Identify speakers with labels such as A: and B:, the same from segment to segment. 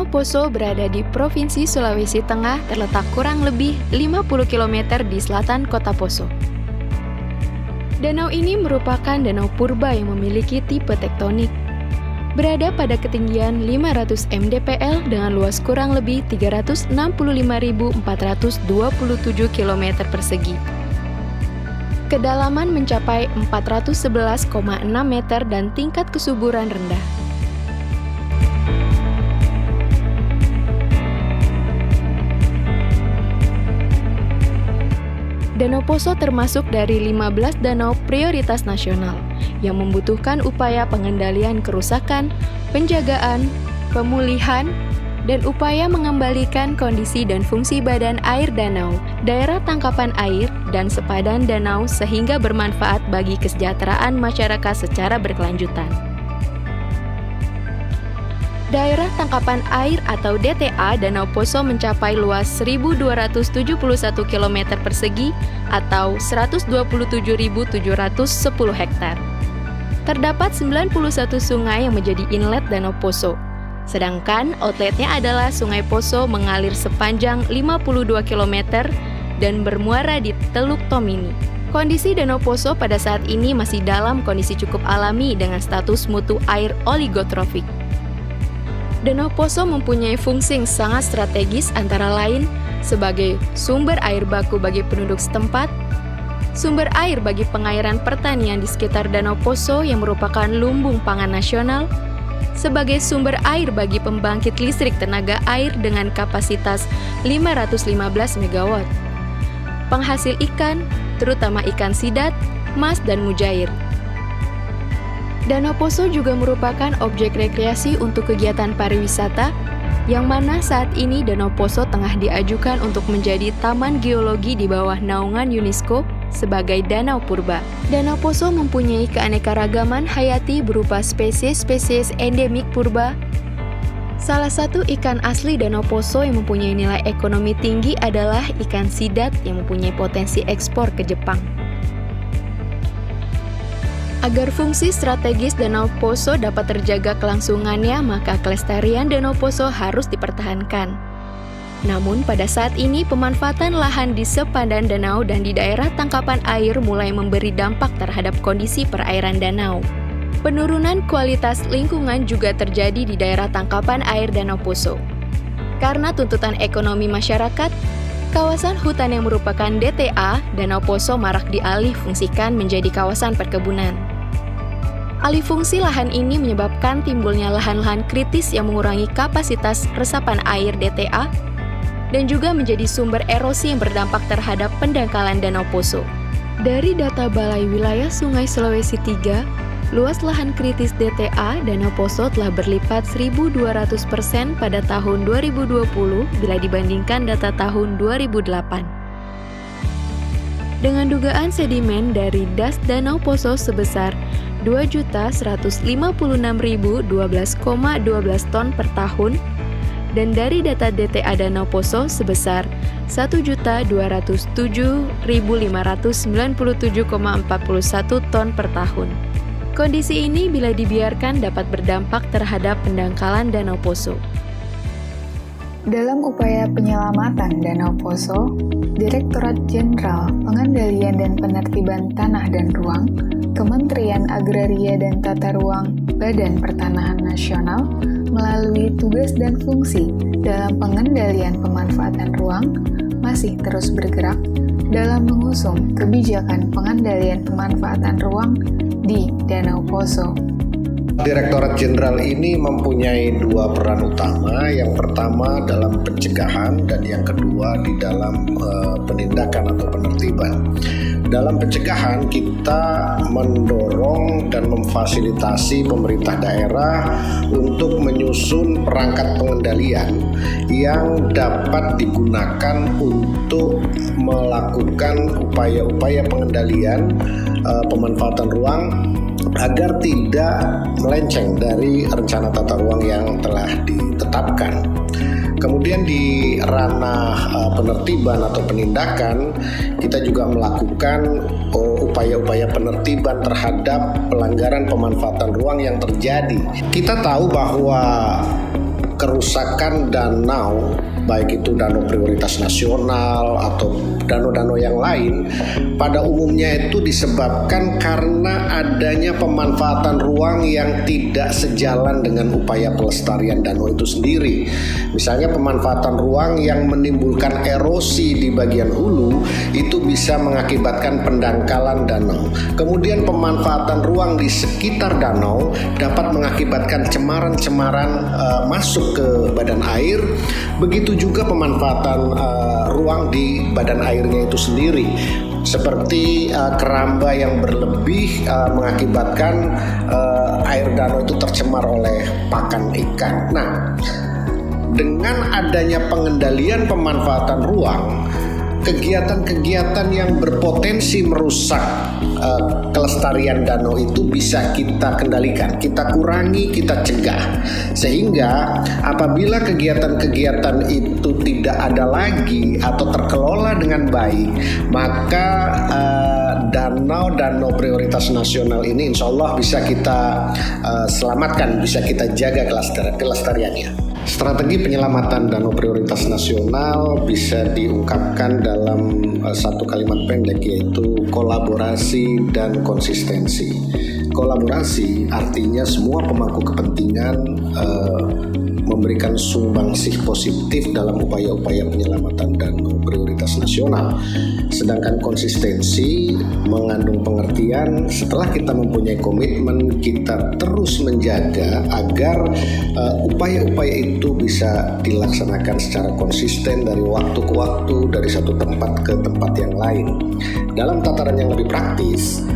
A: Danau Poso berada di Provinsi Sulawesi Tengah, terletak kurang lebih 50 km di selatan kota Poso. Danau ini merupakan danau purba yang memiliki tipe tektonik. Berada pada ketinggian 500 mdpl dengan luas kurang lebih 365.427 km persegi. Kedalaman mencapai 411,6 meter dan tingkat kesuburan rendah. Danau Poso termasuk dari 15 danau prioritas nasional yang membutuhkan upaya pengendalian kerusakan, penjagaan, pemulihan, dan upaya mengembalikan kondisi dan fungsi badan air danau, daerah tangkapan air, dan sepadan danau sehingga bermanfaat bagi kesejahteraan masyarakat secara berkelanjutan. Daerah tangkapan air atau DTA Danau Poso mencapai luas 1.271 km persegi atau 127.710 hektar. Terdapat 91 sungai yang menjadi inlet Danau Poso, sedangkan outletnya adalah Sungai Poso mengalir sepanjang 52 km dan bermuara di Teluk Tomini. Kondisi Danau Poso pada saat ini masih dalam kondisi cukup alami dengan status mutu air oligotrofik. Danau Poso mempunyai fungsi yang sangat strategis antara lain sebagai sumber air baku bagi penduduk setempat, sumber air bagi pengairan pertanian di sekitar Danau Poso yang merupakan lumbung pangan nasional, sebagai sumber air bagi pembangkit listrik tenaga air dengan kapasitas 515 MW, penghasil ikan, terutama ikan sidat, mas, dan mujair. Danau Poso juga merupakan objek rekreasi untuk kegiatan pariwisata, yang mana saat ini Danau Poso tengah diajukan untuk menjadi Taman Geologi di bawah naungan UNESCO sebagai danau purba. Danau Poso mempunyai keanekaragaman hayati berupa spesies-spesies endemik purba. Salah satu ikan asli Danau Poso yang mempunyai nilai ekonomi tinggi adalah ikan sidat yang mempunyai potensi ekspor ke Jepang. Agar fungsi strategis Danau Poso dapat terjaga kelangsungannya, maka kelestarian Danau Poso harus dipertahankan. Namun pada saat ini pemanfaatan lahan di sepadan danau dan di daerah tangkapan air mulai memberi dampak terhadap kondisi perairan danau. Penurunan kualitas lingkungan juga terjadi di daerah tangkapan air Danau Poso. Karena tuntutan ekonomi masyarakat, kawasan hutan yang merupakan DTA Danau Poso marak dialih fungsikan menjadi kawasan perkebunan. Alih fungsi lahan ini menyebabkan timbulnya lahan-lahan kritis yang mengurangi kapasitas resapan air DTA dan juga menjadi sumber erosi yang berdampak terhadap pendangkalan Danau Poso. Dari data Balai Wilayah Sungai Sulawesi III, luas lahan kritis DTA Danau Poso telah berlipat 1.200% pada tahun 2020 bila dibandingkan data tahun 2008. Dengan dugaan sedimen dari das Danau Poso sebesar 2.156.012,12 ton per tahun dan dari data DTA Danau Poso sebesar 1.207.597,41 ton per tahun. Kondisi ini bila dibiarkan dapat berdampak terhadap pendangkalan Danau Poso.
B: Dalam upaya penyelamatan Danau Poso, Direktorat Jenderal Pengendalian dan Penertiban Tanah dan Ruang, Kementerian Agraria dan Tata Ruang, Badan Pertanahan Nasional, melalui tugas dan fungsi dalam pengendalian pemanfaatan ruang, masih terus bergerak dalam mengusung kebijakan pengendalian pemanfaatan ruang di Danau Poso.
C: Direktorat Jenderal ini mempunyai dua peran utama, yang pertama dalam pencegahan dan yang kedua di dalam penindakan atau penertiban. Dalam pencegahan kita mendorong dan memfasilitasi pemerintah daerah untuk menyusun perangkat pengendalian yang dapat digunakan untuk melakukan upaya-upaya pengendalian pemanfaatan ruang agar tidak melenceng dari rencana tata ruang yang telah ditetapkan. Kemudian di ranah penertiban atau penindakan, kita juga melakukan upaya-upaya penertiban terhadap pelanggaran pemanfaatan ruang yang terjadi. Kita tahu bahwa kerusakan danau, baik itu danau prioritas nasional atau danau-danau yang lain, pada umumnya itu disebabkan karena adanya pemanfaatan ruang yang tidak sejalan dengan upaya pelestarian danau itu sendiri. Misalnya pemanfaatan ruang yang menimbulkan erosi di bagian hulu itu bisa mengakibatkan pendangkalan danau. Kemudian pemanfaatan ruang di sekitar danau dapat mengakibatkan cemaran-cemaran masuk ke badan air. Begitu juga pemanfaatan ruang di badan airnya itu sendiri, seperti keramba yang berlebih mengakibatkan air danau itu tercemar oleh pakan ikan. Nah, dengan adanya pengendalian pemanfaatan ruang, kegiatan-kegiatan yang berpotensi merusak kelestarian danau itu bisa kita kendalikan, kita kurangi, kita cegah. Sehingga apabila kegiatan-kegiatan itu tidak ada lagi atau terkelola dengan baik, maka danau-danau prioritas nasional ini insya Allah bisa kita selamatkan, bisa kita jaga kelestariannya. Strategi penyelamatan danau prioritas nasional bisa diungkapkan dalam satu kalimat pendek, yaitu kolaborasi dan konsistensi. Kolaborasi artinya semua pemangku kepentingan memberikan sumbangsih positif dalam upaya-upaya penyelamatan danau prioritas nasional. Sedangkan konsistensi mengandung pengertian setelah kita mempunyai komitmen, kita terus menjaga agar upaya-upaya itu bisa dilaksanakan secara konsisten dari waktu ke waktu, dari satu tempat ke tempat yang lain. Dalam tataran yang lebih praktis,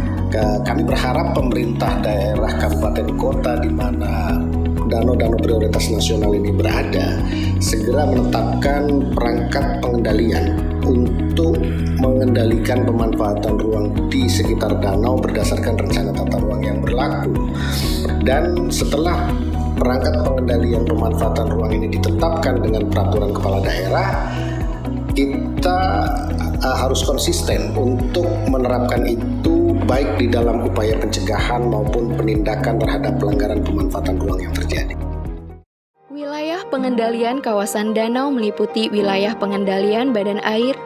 C: kami berharap pemerintah daerah, kabupaten, kota di mana danau-danau prioritas nasional ini berada segera menetapkan perangkat pengendalian untuk mengendalikan pemanfaatan ruang di sekitar danau berdasarkan rencana tata ruang yang berlaku. Dan setelah perangkat pengendalian pemanfaatan ruang ini ditetapkan dengan peraturan kepala daerah, kita harus konsisten untuk menerapkan itu baik di dalam upaya pencegahan maupun penindakan terhadap pelanggaran pemanfaatan ruang yang terjadi.
A: Wilayah pengendalian kawasan danau meliputi wilayah pengendalian badan air,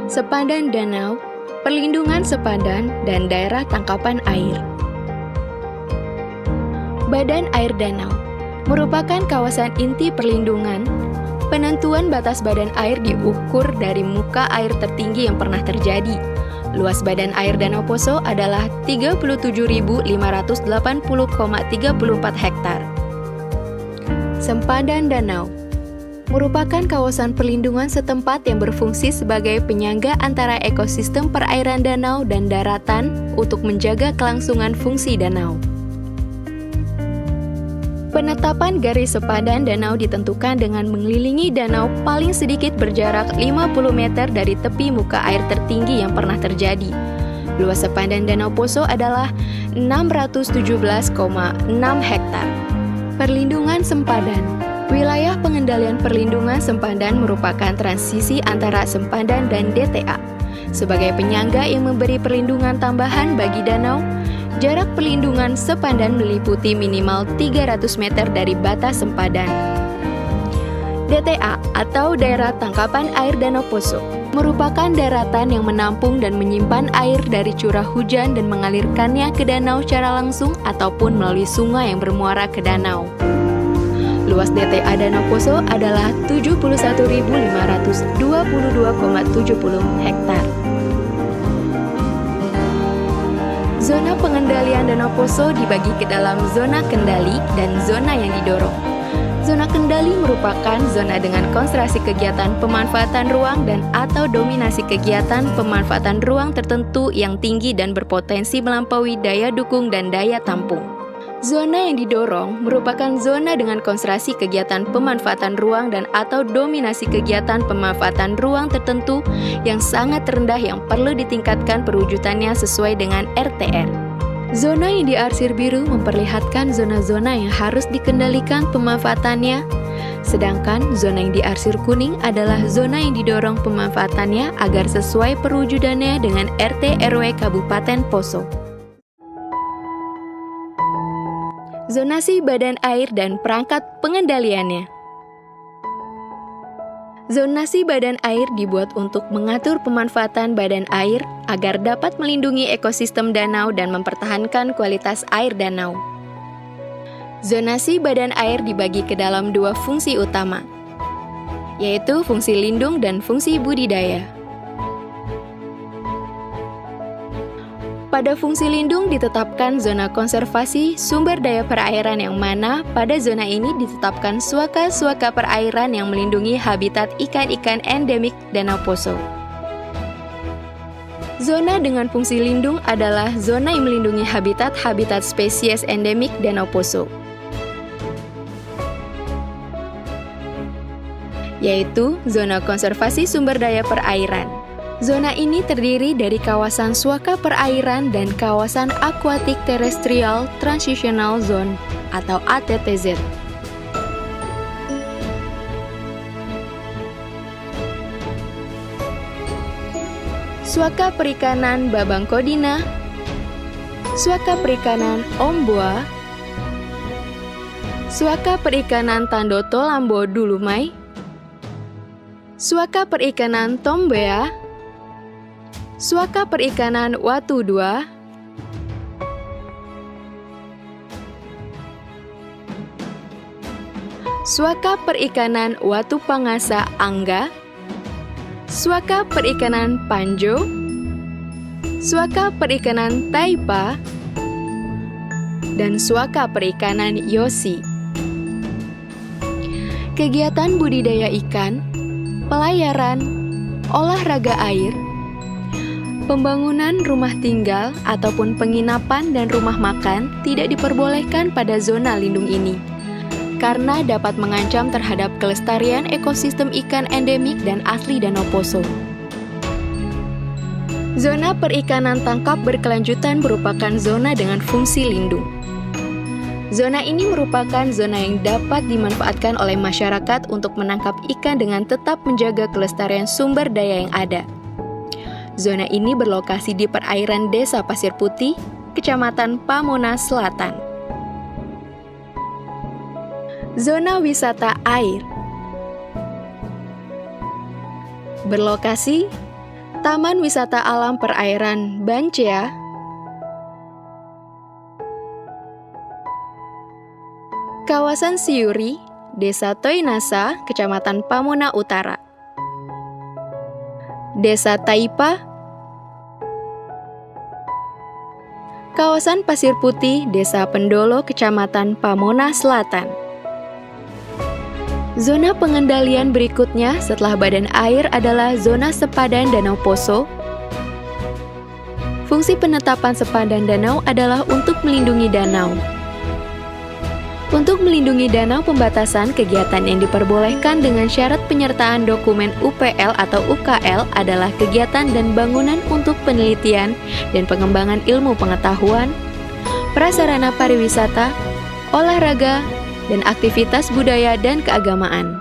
A: sepadan danau, perlindungan sepadan, dan daerah tangkapan air. Badan air danau merupakan kawasan inti perlindungan. Penentuan batas badan air diukur dari muka air tertinggi yang pernah terjadi. Luas badan air Danau Poso adalah 37.580,34 hektar. Sempadan danau merupakan kawasan perlindungan setempat yang berfungsi sebagai penyangga antara ekosistem perairan danau dan daratan untuk menjaga kelangsungan fungsi danau. Penetapan garis sepadan danau ditentukan dengan mengelilingi danau paling sedikit berjarak 50 meter dari tepi muka air tertinggi yang pernah terjadi. Luas sepadan Danau Poso adalah 617,6 hektar. Perlindungan sempadan. Wilayah pengendalian perlindungan sempadan merupakan transisi antara sempadan dan DTA. Sebagai penyangga yang memberi perlindungan tambahan bagi danau, jarak perlindungan sepadan meliputi minimal 300 meter dari batas sempadan. DTA atau Daerah Tangkapan Air Danau Poso merupakan daratan yang menampung dan menyimpan air dari curah hujan dan mengalirkannya ke danau secara langsung ataupun melalui sungai yang bermuara ke danau. Luas DTA Danau Poso adalah 71.522,70 hektar. Zona pengendalian Danau Poso dibagi ke dalam zona kendali dan zona yang didorong. Zona kendali merupakan zona dengan konsentrasi kegiatan pemanfaatan ruang dan atau dominasi kegiatan pemanfaatan ruang tertentu yang tinggi dan berpotensi melampaui daya dukung dan daya tampung. Zona yang didorong merupakan zona dengan konsentrasi kegiatan pemanfaatan ruang dan atau dominasi kegiatan pemanfaatan ruang tertentu yang sangat rendah yang perlu ditingkatkan perwujudannya sesuai dengan RTR. Zona yang diarsir biru memperlihatkan zona-zona yang harus dikendalikan pemanfaatannya, sedangkan zona yang diarsir kuning adalah zona yang didorong pemanfaatannya agar sesuai perwujudannya dengan RT RW Kabupaten Poso. Zonasi badan air dan perangkat pengendaliannya. Zonasi badan air dibuat untuk mengatur pemanfaatan badan air agar dapat melindungi ekosistem danau dan mempertahankan kualitas air danau. Zonasi badan air dibagi ke dalam dua fungsi utama, yaitu fungsi lindung dan fungsi budidaya. Pada fungsi lindung ditetapkan zona konservasi sumber daya perairan yang mana pada zona ini ditetapkan suaka-suaka perairan yang melindungi habitat ikan-ikan endemik Danau Poso. Zona dengan fungsi lindung adalah zona yang melindungi habitat-habitat spesies endemik Danau Poso, yaitu zona konservasi sumber daya perairan. Zona ini terdiri dari kawasan suaka perairan dan kawasan Aquatic Terrestrial Transitional Zone atau ATTZ. Suaka perikanan Babangkodina, suaka perikanan Omboa, suaka perikanan Tandoto Lambo Dulumai, suaka perikanan Tombea, suaka perikanan Watu 2, suaka perikanan Watu Pangasa Angga, suaka perikanan Panjo, suaka perikanan Taipa, dan suaka perikanan Yosi. Kegiatan budidaya ikan, pelayaran, olahraga air, pembangunan rumah tinggal ataupun penginapan dan rumah makan tidak diperbolehkan pada zona lindung ini, karena dapat mengancam terhadap kelestarian ekosistem ikan endemik dan asli Danau Poso. Zona perikanan tangkap berkelanjutan merupakan zona dengan fungsi lindung. Zona ini merupakan zona yang dapat dimanfaatkan oleh masyarakat untuk menangkap ikan dengan tetap menjaga kelestarian sumber daya yang ada. Zona ini berlokasi di perairan Desa Pasir Putih, Kecamatan Pamona Selatan. Zona wisata air berlokasi Taman Wisata Alam Perairan Bancea, kawasan Siuri, Desa Toinasa, Kecamatan Pamona Utara, Desa Taipa, kawasan Pasir Putih, Desa Pendolo, Kecamatan Pamona Selatan. Zona pengendalian berikutnya setelah badan air adalah zona sepadan Danau Poso. Fungsi penetapan sepadan danau adalah untuk melindungi danau. Untuk melindungi danau, pembatasan kegiatan yang diperbolehkan dengan syarat penyertaan dokumen UPL atau UKL adalah kegiatan dan bangunan untuk penelitian dan pengembangan ilmu pengetahuan, prasarana pariwisata, olahraga, dan aktivitas budaya dan keagamaan.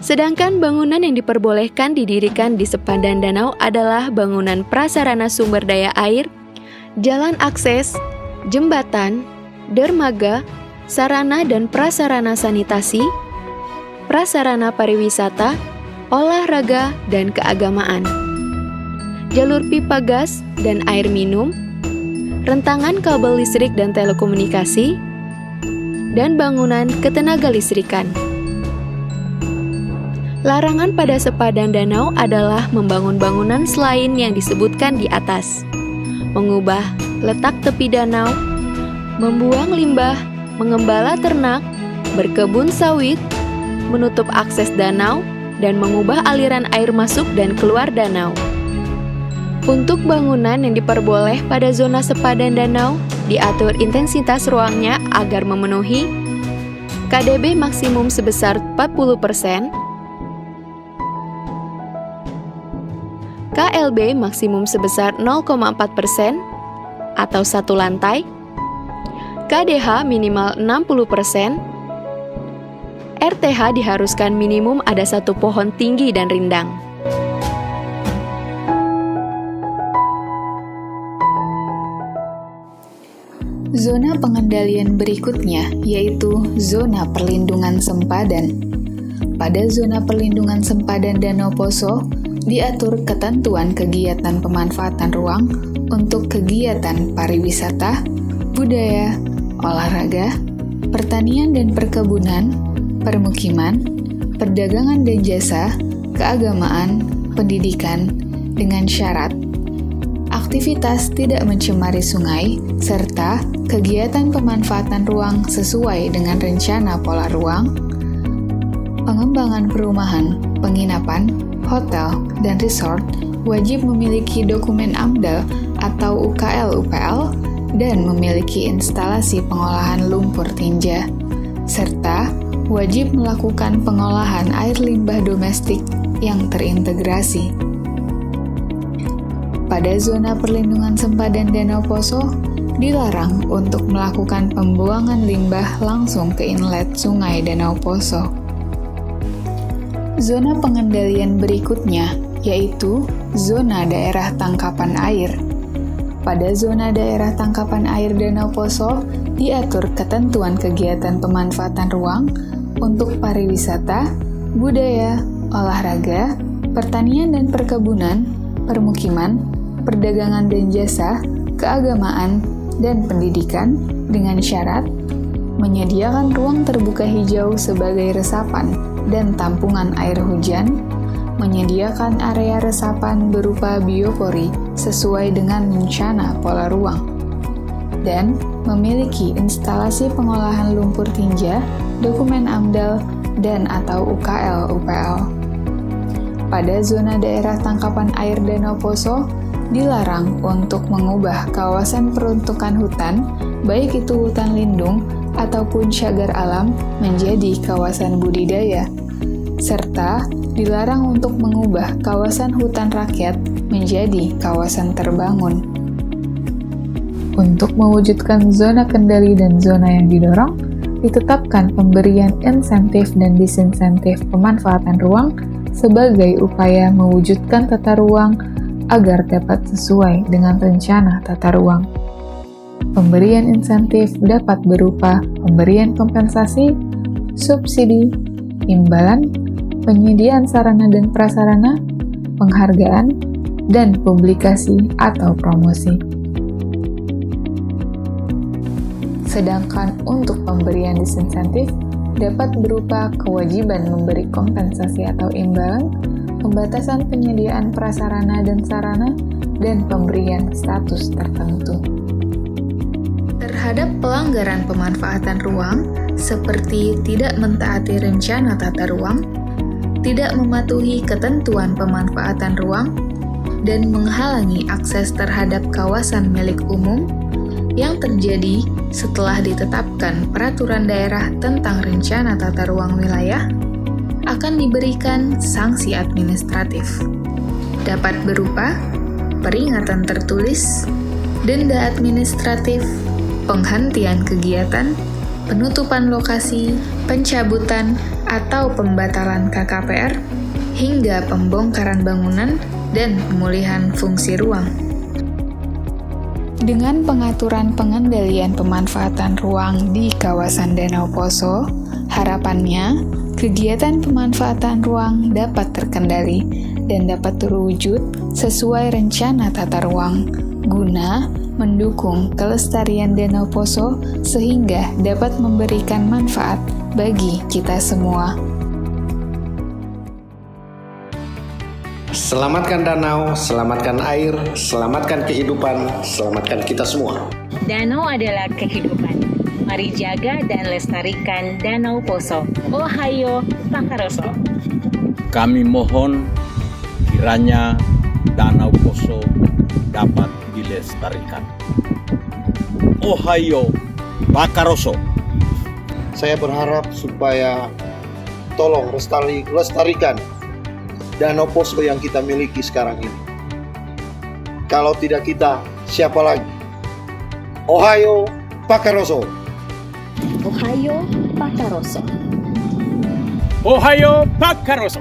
A: Sedangkan bangunan yang diperbolehkan didirikan di sepadan danau adalah bangunan prasarana sumber daya air, jalan akses, jembatan, dermaga, sarana dan prasarana sanitasi, prasarana pariwisata, olahraga, dan keagamaan, jalur pipa gas dan air minum, rentangan kabel listrik dan telekomunikasi, dan bangunan ketenagalistrikan. Larangan pada sepadan danau adalah membangun bangunan selain yang disebutkan di atas, mengubah letak tepi danau, membuang limbah, mengembala ternak, berkebun sawit, menutup akses danau, dan mengubah aliran air masuk dan keluar danau. Untuk bangunan yang diperboleh pada zona sepadan danau, diatur intensitas ruangnya agar memenuhi KDB maksimum sebesar 40%, KLB maksimum sebesar 0,4% atau satu lantai, KDH minimal 60%, RTH diharuskan minimum ada satu pohon tinggi dan rindang.
B: Zona pengendalian berikutnya yaitu zona perlindungan sempadan. pada zona perlindungan sempadan Danau Poso diatur ketentuan kegiatan pemanfaatan ruang untuk kegiatan pariwisata, budaya, olahraga, pertanian dan perkebunan, permukiman, perdagangan dan jasa, keagamaan, pendidikan, dengan syarat aktivitas tidak mencemari sungai, serta kegiatan pemanfaatan ruang sesuai dengan rencana pola ruang, pengembangan perumahan, penginapan, hotel, dan resort wajib memiliki dokumen AMDAL atau UKL-UPL dan memiliki instalasi pengolahan lumpur tinja, serta wajib melakukan pengolahan air limbah domestik yang terintegrasi. Pada zona perlindungan sempadan Danau Poso, dilarang untuk melakukan pembuangan limbah langsung ke inlet sungai Danau Poso. Zona pengendalian berikutnya yaitu zona daerah tangkapan air. Pada zona daerah tangkapan air Danau Poso diatur ketentuan kegiatan pemanfaatan ruang untuk pariwisata, budaya, olahraga, pertanian dan perkebunan, permukiman, perdagangan dan jasa, keagamaan, dan pendidikan dengan syarat menyediakan ruang terbuka hijau sebagai resapan dan tampungan air hujan, menyediakan area resapan berupa biopori sesuai dengan rencana pola ruang, dan memiliki instalasi pengolahan lumpur tinja, dokumen AMDAL, dan atau UKL-UPL. Pada zona daerah tangkapan air Danau Poso, dilarang untuk mengubah kawasan peruntukan hutan, baik itu hutan lindung ataupun cagar alam, menjadi kawasan budidaya, serta dilarang untuk mengubah kawasan hutan rakyat menjadi kawasan terbangun. Untuk mewujudkan zona kendali dan zona yang didorong, ditetapkan pemberian insentif dan disinsentif pemanfaatan ruang sebagai upaya mewujudkan tata ruang agar dapat sesuai dengan rencana tata ruang. Pemberian insentif dapat berupa pemberian kompensasi, subsidi, imbalan, penyediaan sarana dan prasarana, penghargaan, dan publikasi atau promosi. Sedangkan untuk pemberian disinsentif dapat berupa kewajiban memberi kompensasi atau imbalan, pembatasan penyediaan prasarana dan sarana, dan pemberian status tertentu. Terhadap pelanggaran pemanfaatan ruang, seperti tidak mentaati rencana tata ruang, tidak mematuhi ketentuan pemanfaatan ruang, dan menghalangi akses terhadap kawasan milik umum, yang terjadi setelah ditetapkan peraturan daerah tentang rencana tata ruang wilayah, akan diberikan sanksi administratif. Dapat berupa peringatan tertulis, denda administratif, penghentian kegiatan, penutupan lokasi, pencabutan atau pembatalan KKPR, hingga pembongkaran bangunan dan pemulihan fungsi ruang. Dengan pengaturan pengendalian pemanfaatan ruang di kawasan Danau Poso, harapannya kegiatan pemanfaatan ruang dapat terkendali dan dapat terwujud sesuai rencana tata ruang, guna mendukung kelestarian Danau Poso sehingga dapat memberikan manfaat bagi kita semua.
C: Selamatkan danau, selamatkan air, selamatkan kehidupan, selamatkan kita semua.
D: Danau adalah kehidupan. Mari jaga dan lestarikan Danau Poso. Ohayo, Pakaroso.
E: Kami mohon kiranya Danau Poso dapat dilestarikan. Ohayo, Pakaroso.
F: Saya berharap supaya tolong lestarikan Danau Poso yang kita miliki sekarang ini. Kalau tidak kita, siapa lagi? Ohayo, Pakaroso.
D: Ohayo, Pakaroso.
E: Ohayo, Pakaroso.